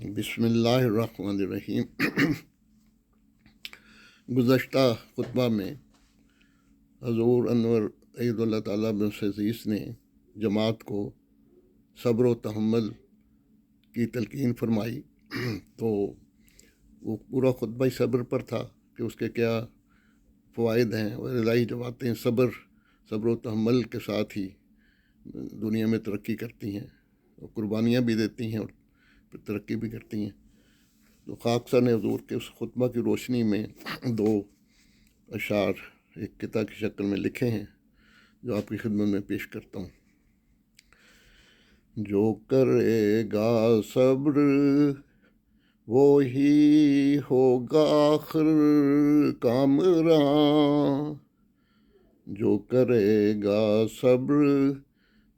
بسم اللہ الرحمن الرحیم۔ گزشتہ خطبہ میں حضور انور عید اللہ تعالیٰ بن عزیز نے جماعت کو صبر و تحمل کی تلقین فرمائی، تو وہ پورا خطبہ ہی صبر پر تھا کہ اس کے کیا فوائد ہیں، اور الہی جماعتیں صبر و تحمل کے ساتھ ہی دنیا میں ترقی کرتی ہیں اور قربانیاں بھی دیتی ہیں اور ترقی بھی کرتی ہیں۔ تو خاکسار نے حضور کے اس خطبہ کی روشنی میں دو اشعار ایک قطعہ کی شکل میں لکھے ہیں جو آپ کی خدمت میں پیش کرتا ہوں۔ جو کرے گا صبر وہی ہوگا آخر کامراں، جو کرے گا صبر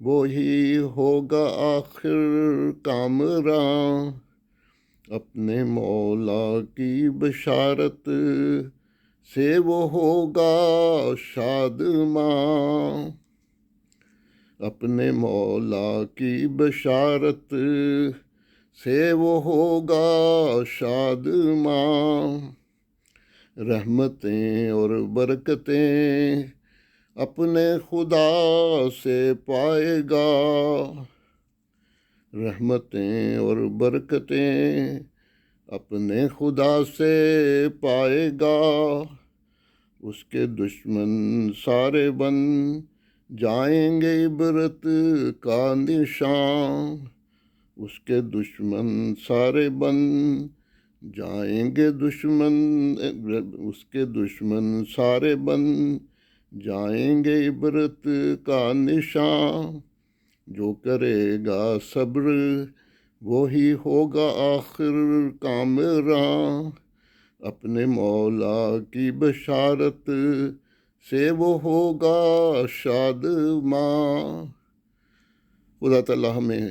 وہی ہوگا آخر کامراں، اپنے مولا کی بشارت سے وہ ہوگا شادماں، اپنے مولا کی بشارت سے وہ ہوگا شادماں، رحمتیں اور برکتیں اپنے خدا سے پائے گا، رحمتیں اور برکتیں اپنے خدا سے پائے گا، اس کے دشمن سارے بن جائیں گے عبرت کا نشان، اس کے دشمن سارے بن جائیں گے اس کے دشمن سارے بن جائیں گے عبرت کا نشان، جو کرے گا صبر وہی ہوگا آخر کامراں، اپنے مولا کی بشارت سے وہ ہوگا شادماں۔ خدا تعالیٰ ہمیں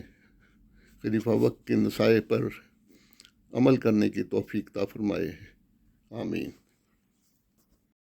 خلیفہ وقت کے نصائح پر عمل کرنے کی توفیق عطا فرمائے، آمین۔